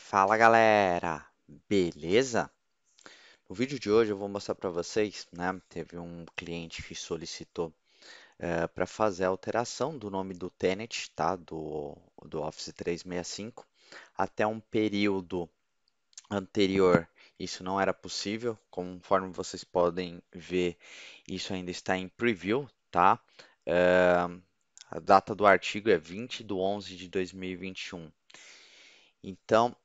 Fala galera, beleza? No vídeo de hoje eu vou mostrar para vocês, né? Teve um cliente que solicitou para fazer a alteração do nome do tenant, tá? Do Office 365 até um período anterior. Isso não era possível, conforme vocês podem ver, isso ainda está em preview, tá? Eh, a data do artigo é 20/11/2021. Então,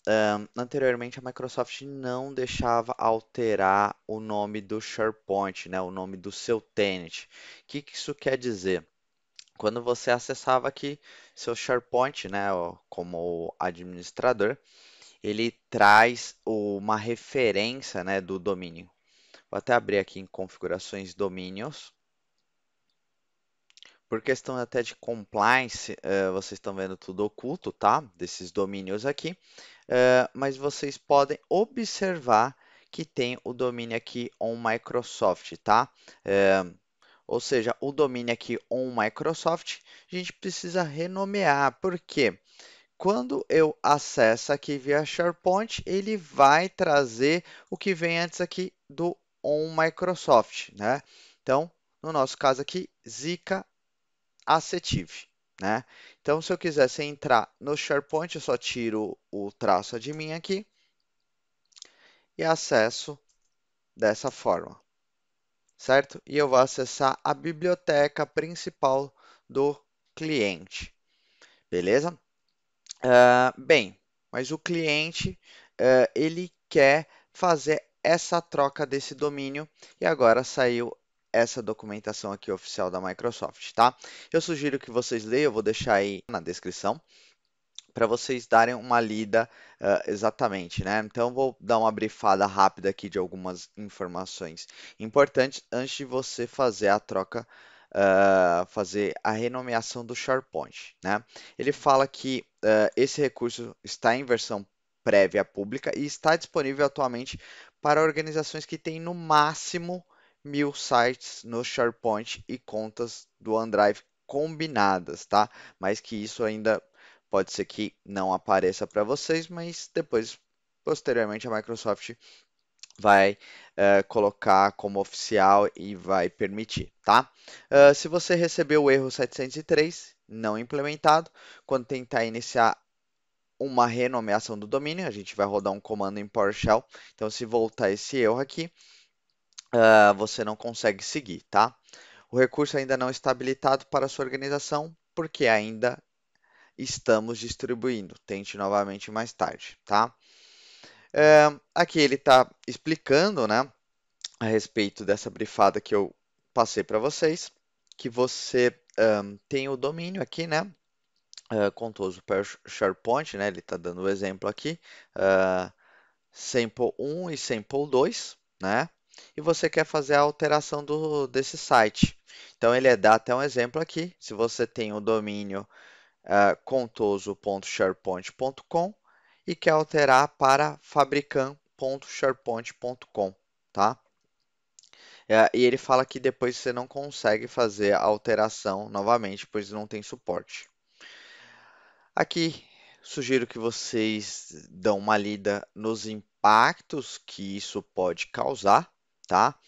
anteriormente a Microsoft não deixava alterar o nome do SharePoint, né, o nome do seu tenant. O que isso quer dizer? Quando você acessava aqui seu SharePoint, né, como administrador, ele traz uma referência, né, do domínio. Vou até abrir aqui em configurações domínios. Por questão até de compliance, vocês estão vendo tudo oculto, tá? Desses domínios aqui. Mas vocês podem observar que tem o domínio aqui on Microsoft, tá? Ou seja, o domínio aqui on Microsoft, a gente precisa renomear. Por quê? Quando eu acesso aqui via SharePoint, ele vai trazer o que vem antes aqui do on Microsoft, né? Então, no nosso caso aqui, Zika Assetive, né? Então, se eu quisesse entrar no SharePoint, eu só tiro o traço admin aqui e acesso dessa forma, certo? E eu vou acessar a biblioteca principal do cliente, beleza? Bem, mas o cliente, ele quer fazer essa troca desse domínio e agora saiu essa documentação aqui oficial da Microsoft, tá? Eu sugiro que vocês leiam, eu vou deixar aí na descrição para vocês darem uma lida exatamente, né? Então, vou dar uma brifada rápida aqui de algumas informações importantes antes de você fazer a troca, fazer a renomeação do SharePoint, né? Ele fala que esse recurso está em versão prévia pública e está disponível atualmente para organizações que têm no máximo 1.000 sites no SharePoint e contas do OneDrive combinadas, tá? Mas que isso ainda pode ser que não apareça para vocês, mas depois, posteriormente, a Microsoft vai colocar como oficial e vai permitir, tá? Se você recebeu o erro 703 não implementado, quando tentar iniciar uma renomeação do domínio, a gente vai rodar um comando em PowerShell. Então, se voltar esse erro aqui, você não consegue seguir, tá? O recurso ainda não está habilitado para a sua organização, porque ainda estamos distribuindo. Tente novamente mais tarde, tá? Aqui ele está explicando, né, a respeito dessa brifada que eu passei para vocês, que você tem o domínio aqui, né, contoso para SharePoint, né, ele está dando o exemplo aqui, sample 1 e sample 2, né, e você quer fazer a alteração desse site. Então, ele dá até um exemplo aqui, se você tem o domínio contoso.sharepoint.com e quer alterar para fabricam.sharepoint.com, tá? E ele fala que depois você não consegue fazer a alteração novamente, pois não tem suporte. Aqui, sugiro que vocês dão uma lida nos impactos que isso pode causar, tá?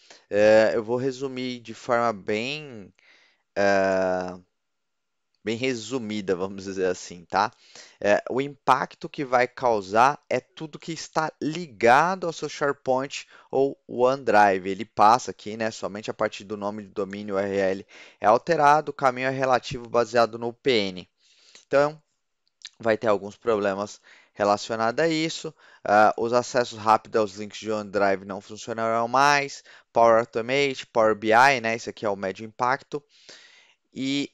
Eu vou resumir de forma bem resumida, vamos dizer assim, tá? O impacto que vai causar é tudo que está ligado ao seu SharePoint ou OneDrive. Ele passa aqui, né? Somente a partir do nome do domínio URL é alterado, o caminho é relativo baseado no PN. Então, vai ter alguns problemas relacionados a isso. Os acessos rápidos aos links de OneDrive não funcionarão mais. Power Automate, Power BI, né? Isso aqui é o médio impacto. E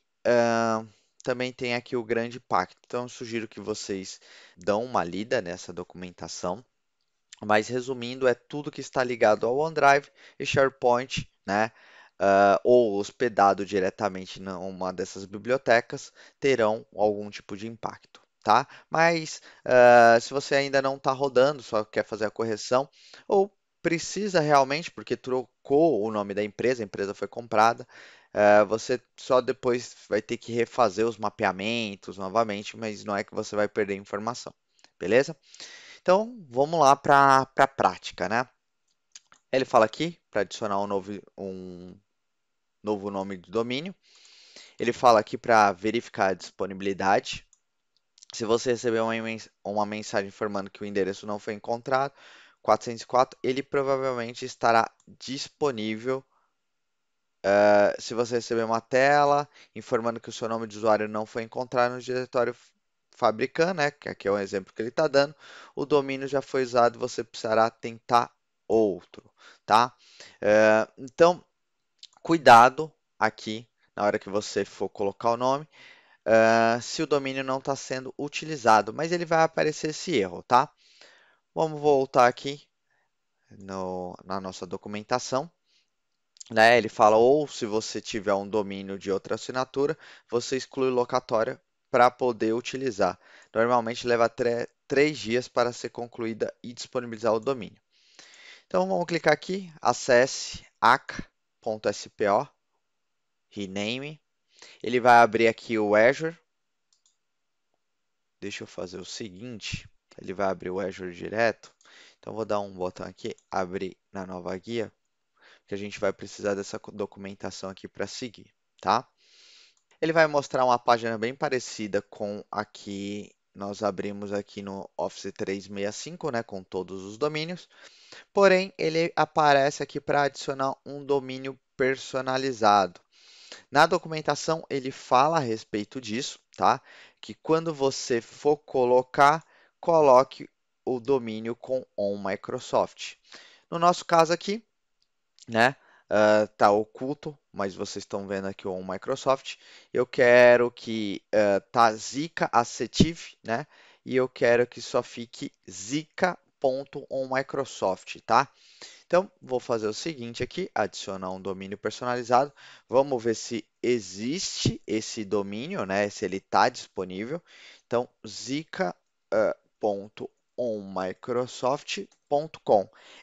também tem aqui o grande impacto. Então, eu sugiro que vocês dão uma lida nessa documentação. Mas resumindo, é tudo que está ligado ao OneDrive e SharePoint, né? Ou hospedado diretamente em uma dessas bibliotecas, terão algum tipo de impacto, tá? Mas se você ainda não está rodando, só quer fazer a correção, ou precisa realmente, porque trocou o nome da empresa, a empresa foi comprada, você só depois vai ter que refazer os mapeamentos novamente, mas não é que você vai perder informação, beleza? Então, vamos lá para a prática, né? Ele fala aqui para adicionar um novo nome de domínio. Ele fala aqui para verificar a disponibilidade. Se você receber uma mensagem informando que o endereço não foi encontrado, 404, ele provavelmente estará disponível. Se você receber uma tela informando que o seu nome de usuário não foi encontrado no diretório fabricante, né, que aqui é o exemplo que ele está dando, o domínio já foi usado, você precisará tentar outro, tá? Então, cuidado aqui na hora que você for colocar o nome, se o domínio não está sendo utilizado, mas ele vai aparecer esse erro, tá? Vamos voltar aqui na nossa documentação, né? Ele fala, ou se você tiver um domínio de outra assinatura, você exclui locatória para poder utilizar. Normalmente leva 3 dias para ser concluída e disponibilizar o domínio. Então vamos clicar aqui, acesse aca.spo, rename. Ele vai abrir aqui o Azure. Deixa eu fazer o seguinte, ele vai abrir o Azure direto. Então vou dar um botão aqui, abrir na nova guia, que a gente vai precisar dessa documentação aqui para seguir, tá? Ele vai mostrar uma página bem parecida com a que nós abrimos aqui no Office 365, né, com todos os domínios. Porém, ele aparece aqui para adicionar um domínio personalizado. Na documentação, ele fala a respeito disso, tá? Que quando você for colocar, coloque o domínio com On Microsoft. No nosso caso aqui, né? Tá oculto, mas vocês estão vendo aqui o Microsoft. Eu quero que tá Zika Assertive, né? E eu quero que só fique zika.onmicrosoft, tá? Então, vou fazer o seguinte aqui, adicionar um domínio personalizado. Vamos ver se existe esse domínio, né? Se ele está disponível. Então, zika.onmicrosoft.com.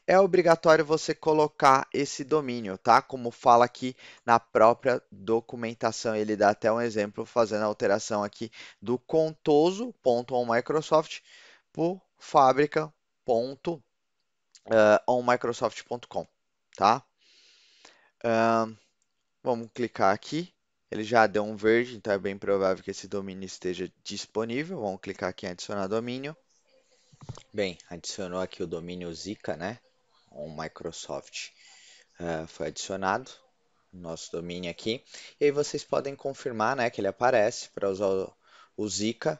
É obrigatório você colocar esse domínio, tá? Como fala aqui na própria documentação. Ele dá até um exemplo fazendo a alteração aqui do contoso.onmicrosoft por fábrica.onmicrosoft.com, tá? Vamos clicar aqui. Ele já deu um verde, então é bem provável que esse domínio esteja disponível. Vamos clicar aqui em adicionar domínio. Bem, adicionou aqui o domínio Zika, né? On Microsoft. Foi adicionado o nosso domínio aqui. E aí vocês podem confirmar, né, que ele aparece para usar o Zika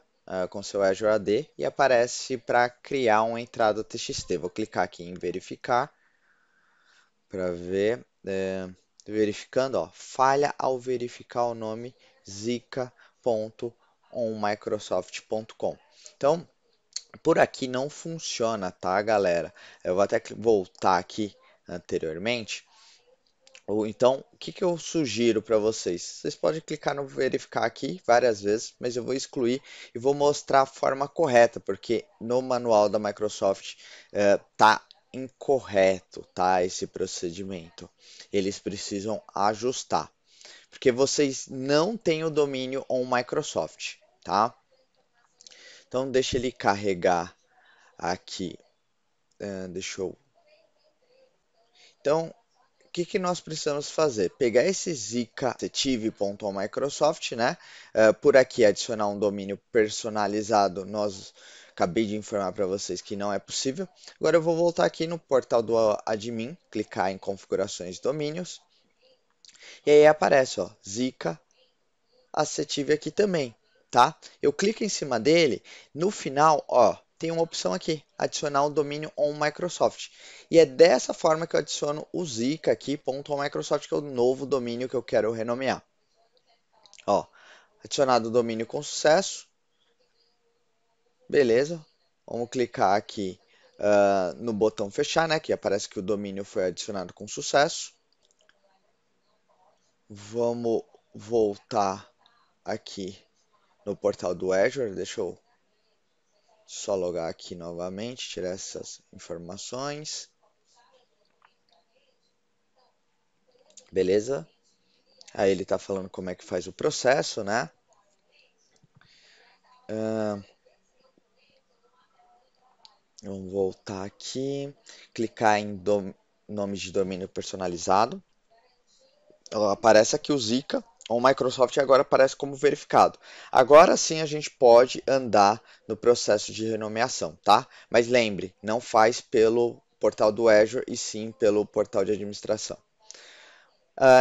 com seu Azure AD e aparece para criar uma entrada TXT. Vou clicar aqui em verificar para ver. Verificando, ó, falha ao verificar o nome zika.onmicrosoft.com. Então, por aqui não funciona, tá, galera? Eu vou até voltar aqui anteriormente. Então, o que eu sugiro para vocês? Vocês podem clicar no verificar aqui várias vezes, mas eu vou excluir e vou mostrar a forma correta, porque no manual da Microsoft tá incorreto, tá, esse procedimento. Eles precisam ajustar, porque vocês não têm o domínio on Microsoft, tá? Então, deixa ele carregar aqui. Deixa eu... Então, o que nós precisamos fazer? Pegar esse Zika Microsoft, né? Por aqui adicionar um domínio personalizado. Nós acabei de informar para vocês que não é possível. Agora eu vou voltar aqui no portal do admin, clicar em configurações de domínios. E aí aparece, ó, Zika Assertive aqui também, tá? Eu clico em cima dele, no final, ó, tem uma opção aqui, adicionar um domínio on Microsoft. E é dessa forma que eu adiciono o Zika aqui, .onmicrosoft, que é o novo domínio que eu quero renomear. Ó, adicionado o domínio com sucesso. Beleza. Vamos clicar aqui no botão fechar, né? Que aparece que o domínio foi adicionado com sucesso. Vamos voltar aqui no portal do Azure. Deixa eu só logar aqui novamente, tirar essas informações. Beleza? Aí ele está falando como é que faz o processo, né? Vamos voltar aqui, clicar em nome de domínio personalizado. Aparece aqui o Zika, o Microsoft agora aparece como verificado. Agora sim a gente pode andar no processo de renomeação, tá? Mas lembre, não faz pelo portal do Azure e sim pelo portal de administração.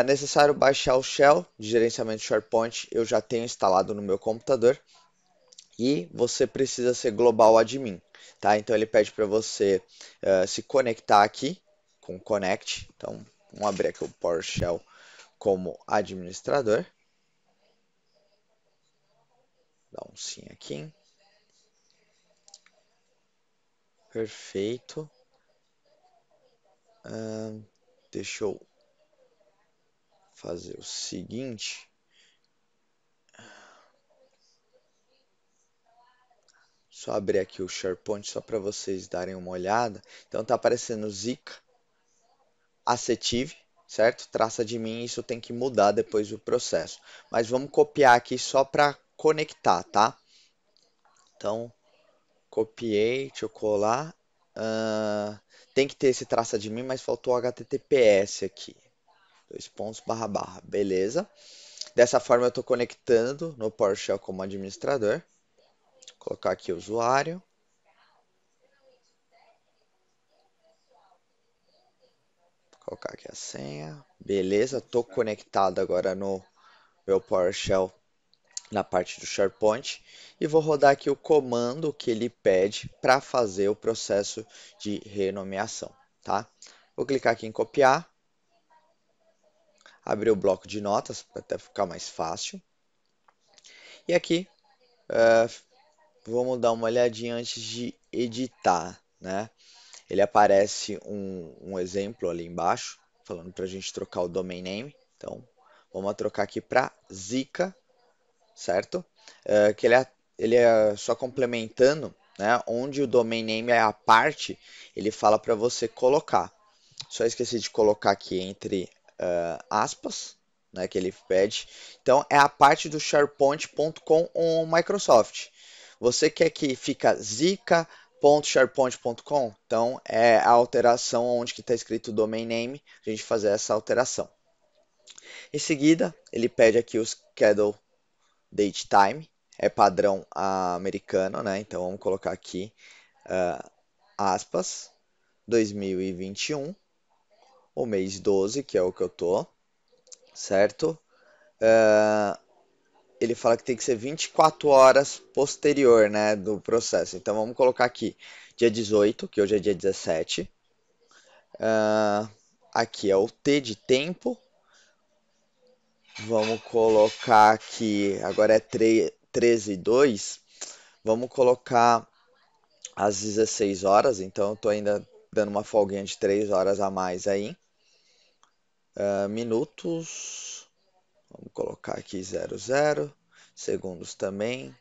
Necessário baixar o Shell de gerenciamento SharePoint, eu já tenho instalado no meu computador. E você precisa ser global admin, tá? Então ele pede para você se conectar aqui com Connect. Então vamos abrir aqui o PowerShell como administrador. Dá um sim aqui. Perfeito. Deixa eu fazer o seguinte. Só abrir aqui o SharePoint só para vocês darem uma olhada. Então tá aparecendo Zika, Acetive, certo? Traça de mim, isso tem que mudar depois do processo. Mas vamos copiar aqui só para conectar, tá? Então, copiei, deixa eu colar. Tem que ter esse traça de mim, mas faltou HTTPS aqui. Dois pontos, barra, barra. Beleza. Dessa forma eu estou conectando no PowerShell como administrador. Vou colocar aqui o usuário. Vou colocar aqui a senha. Beleza, estou conectado agora no meu PowerShell na parte do SharePoint e vou rodar aqui o comando que ele pede para fazer o processo de renomeação, tá? Vou clicar aqui em copiar, abrir o bloco de notas para até ficar mais fácil. E aqui vamos dar uma olhadinha antes de editar, né? Ele aparece um exemplo ali embaixo, falando para a gente trocar o domain name. Então, vamos trocar aqui para Zika, certo? Que ele é só complementando, né? Onde o domain name é a parte, ele fala para você colocar. Só esqueci de colocar aqui entre aspas, né? Que ele pede. Então é a parte do SharePoint.com ou Microsoft. Você quer que fica zika.sharepoint.com? Então é a alteração onde que está escrito o domain name, a gente fazer essa alteração. Em seguida, ele pede aqui o schedule date time, é padrão americano, né? Então vamos colocar aqui aspas 2021, o mês 12, que é o que eu tô, certo? Ele fala que tem que ser 24 horas posterior, né, do processo. Então vamos colocar aqui dia 18, que hoje é dia 17. Aqui é o T de tempo. Vamos colocar aqui, agora é 13:02. Vamos colocar às 16 horas, então eu tô ainda dando uma folguinha de 3 horas a mais aí. Minutos, vamos colocar aqui 00, segundos também.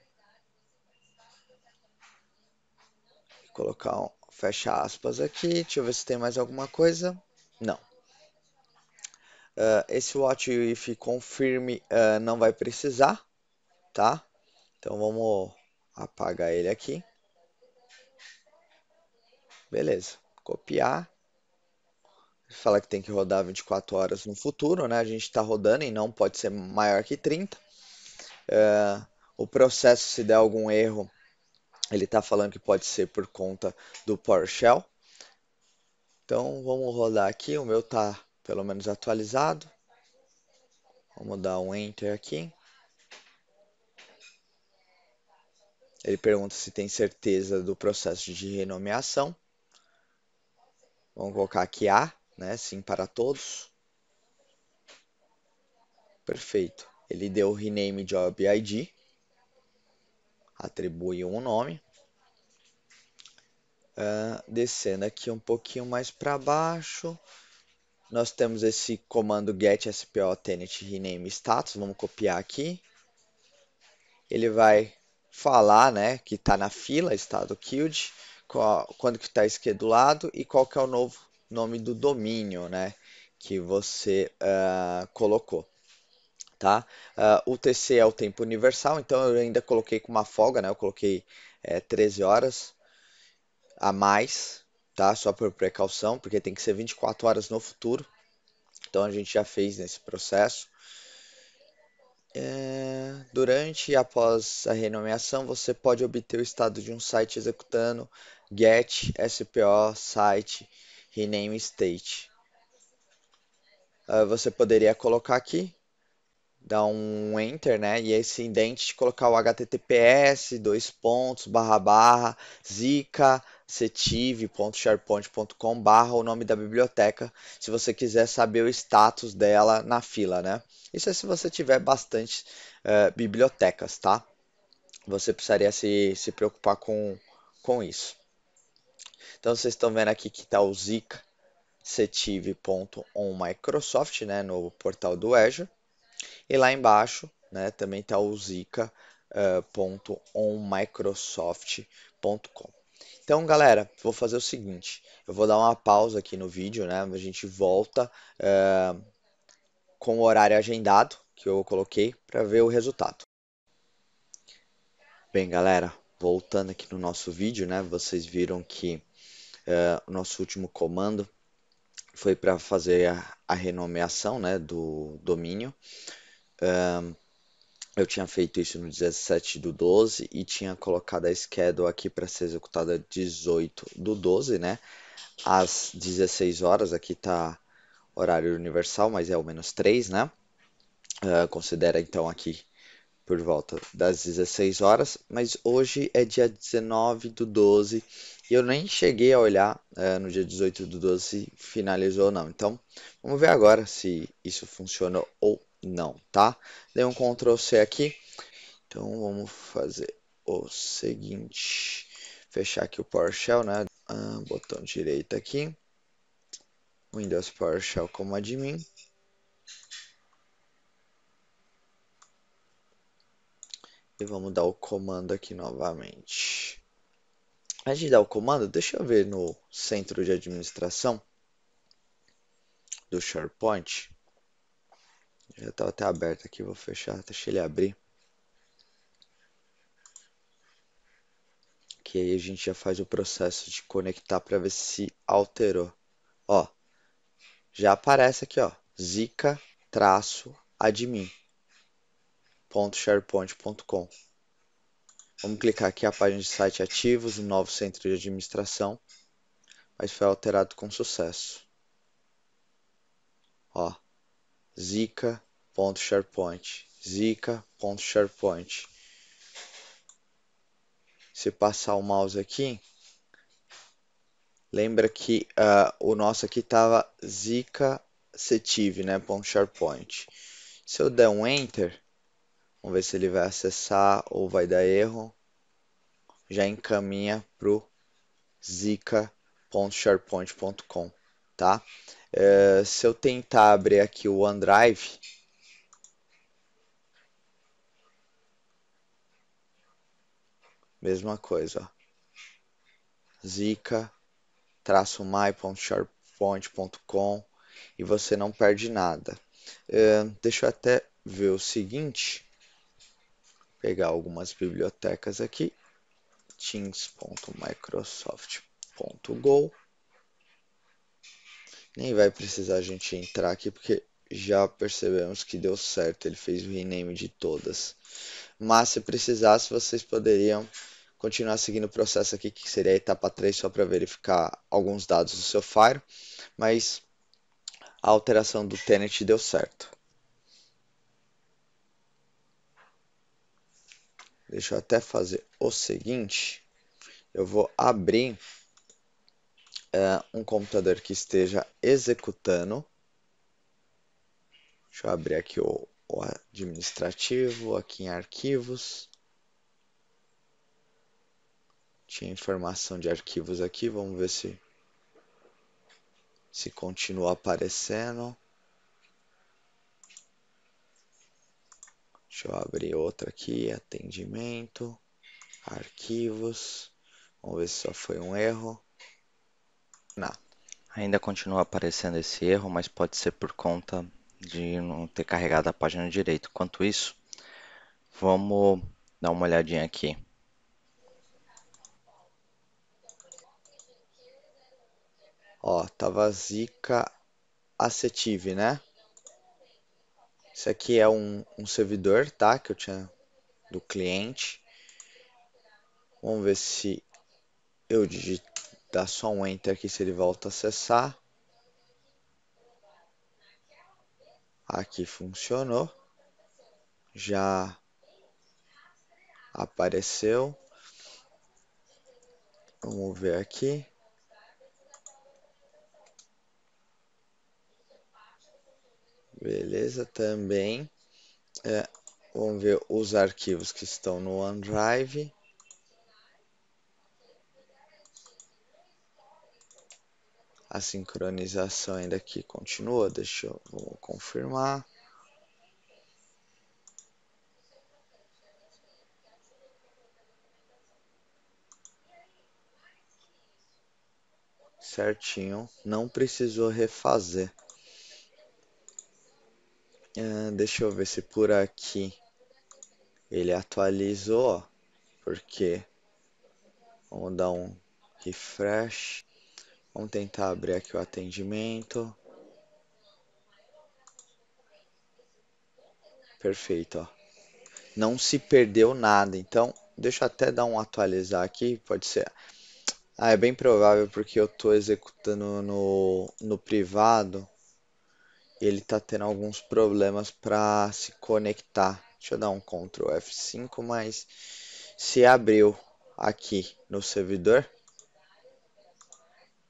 Vou colocar fecha aspas aqui, deixa eu ver se tem mais alguma coisa. Não. Esse watch if confirm não vai precisar, tá? Então vamos apagar ele aqui. Beleza, copiar. Fala que tem que rodar 24 horas no futuro, né? A gente está rodando e não pode ser maior que 30. O processo, se der algum erro, ele está falando que pode ser por conta do PowerShell. Então vamos rodar aqui, o meu está pelo menos atualizado. Vamos dar um Enter aqui. Ele pergunta se tem certeza do processo de renomeação. Vamos colocar aqui A, né? Sim para todos. Perfeito. Ele deu o Rename Job ID. Atribui um nome. Descendo aqui um pouquinho mais para baixo. Nós temos esse comando get SPO tenant rename status. Vamos copiar aqui. Ele vai falar, né, que está na fila, estado queued, quando que está schedulado e qual que é o novo nome do domínio, né, que você colocou, tá? O TC é o tempo universal, então eu ainda coloquei com uma folga, né, eu coloquei 13 horas. a mais, tá? Só por precaução, porque tem que ser 24 horas no futuro. Então a gente já fez nesse processo. Durante e após a renomeação, você pode obter o estado de um site executando get SPO site rename state. Você poderia colocar aqui, dar um enter, né? E esse indent colocar o https dois pontos barra barra zica setive.sharepoint.com barra o nome da biblioteca, se você quiser saber o status dela na fila, né? Isso é se você tiver bastante bibliotecas, tá? Você precisaria se preocupar com isso. Então vocês estão vendo aqui que está o Zika setive.onmicrosoft, né, no portal do Azure. E lá embaixo, né, também está o zika.onmicrosoft.com. Então, galera, vou fazer o seguinte, eu vou dar uma pausa aqui no vídeo, né? A gente volta com o horário agendado que eu coloquei para ver o resultado. Bem, galera, voltando aqui no nosso vídeo, né? Vocês viram que o nosso último comando foi para fazer a renomeação, né, do domínio. Eu tinha feito isso no 17/12 e tinha colocado a schedule aqui para ser executada 18/12, né? Às 16 horas, aqui está horário universal, mas é o -3, né? Considera então aqui por volta das 16 horas, mas hoje é dia 19/12 e eu nem cheguei a olhar no dia 18/12 se finalizou ou não. Então, vamos ver agora se isso funciona ou não, tá? Dei um Ctrl C aqui. Então vamos fazer o seguinte, fechar aqui o PowerShell, né? Botão direito aqui, Windows PowerShell como admin. E vamos dar o comando aqui novamente. Antes de dar o comando, deixa eu ver no centro de administração do SharePoint. Já estava até aberto aqui, vou fechar, deixa ele abrir. Que aí a gente já faz o processo de conectar para ver se alterou. Ó, já aparece aqui, ó, zica-admin.sharepoint.com. Vamos clicar aqui a página de site ativos, um novo centro de administração, mas foi alterado com sucesso. Ó, zica.sharepoint, zica.sharepoint. Se passar o mouse aqui, lembra que o nosso aqui estava zica setive, né, .sharepoint. Se eu der um enter, vamos ver se ele vai acessar ou vai dar erro. Já encaminha para o zica.sharepoint.com, tá? Se eu tentar abrir aqui o OneDrive, mesma coisa, ó. zica-my.sharepoint.com e você não perde nada. Deixa eu até ver o seguinte, pegar algumas bibliotecas aqui, teams.microsoft.go. Nem vai precisar a gente entrar aqui porque já percebemos que deu certo, ele fez o rename de todas. Mas se precisasse, vocês poderiam continuar seguindo o processo aqui, que seria a etapa 3, só para verificar alguns dados do seu Fire, mas a alteração do tenant deu certo. Deixa eu até fazer o seguinte, eu vou abrir um computador que esteja executando. Deixa eu abrir aqui o administrativo, aqui em arquivos. Tinha informação de arquivos aqui, vamos ver se continua aparecendo. Deixa eu abrir outra aqui, atendimento, arquivos. Vamos ver se só foi um erro. Não. Ainda continua aparecendo esse erro, mas pode ser por conta de não ter carregado a página direito. Enquanto isso, vamos dar uma olhadinha aqui. Ó, tava Zika Acetive, né? Isso aqui é um servidor, tá? Que eu tinha do cliente. Vamos ver se eu digitar só um Enter aqui, se ele volta a acessar. Aqui funcionou. Já apareceu. Vamos ver aqui. Beleza, também. Vamos ver os arquivos que estão no OneDrive. A sincronização ainda aqui continua. Vou confirmar. Certinho, não precisou refazer. Deixa eu ver se por aqui ele atualizou, ó, porque vamos dar um refresh. Vamos tentar abrir aqui o atendimento. Perfeito, ó. Não se perdeu nada, então deixa eu até dar um atualizar aqui, pode ser. É bem provável porque eu estou executando no privado e ele está tendo alguns problemas para se conectar. Deixa eu dar um Ctrl F5, mas se abriu aqui no servidor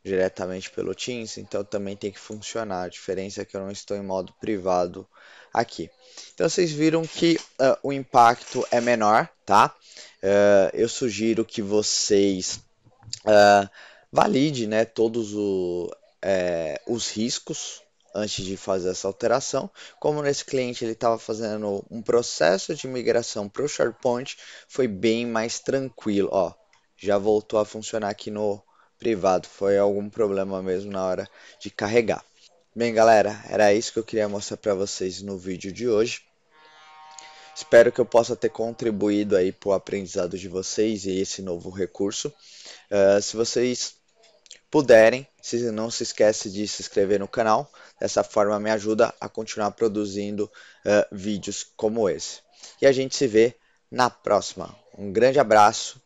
diretamente pelo Teams, então também tem que funcionar. A diferença é que eu não estou em modo privado aqui. Então vocês viram que o impacto é menor, tá? Eu sugiro que vocês valide, né, todos os riscos antes de fazer essa alteração. Como nesse cliente ele estava fazendo um processo de migração para o SharePoint, foi bem mais tranquilo. Ó, já voltou a funcionar aqui no privado, foi algum problema mesmo na hora de carregar. Bem, galera, era isso que eu queria mostrar para vocês no vídeo de hoje. Espero que eu possa ter contribuído aí para o aprendizado de vocês e esse novo recurso. Se vocês puderem, não se esquece de se inscrever no canal. Dessa forma me ajuda a continuar produzindo vídeos como esse. E a gente se vê na próxima. Um grande abraço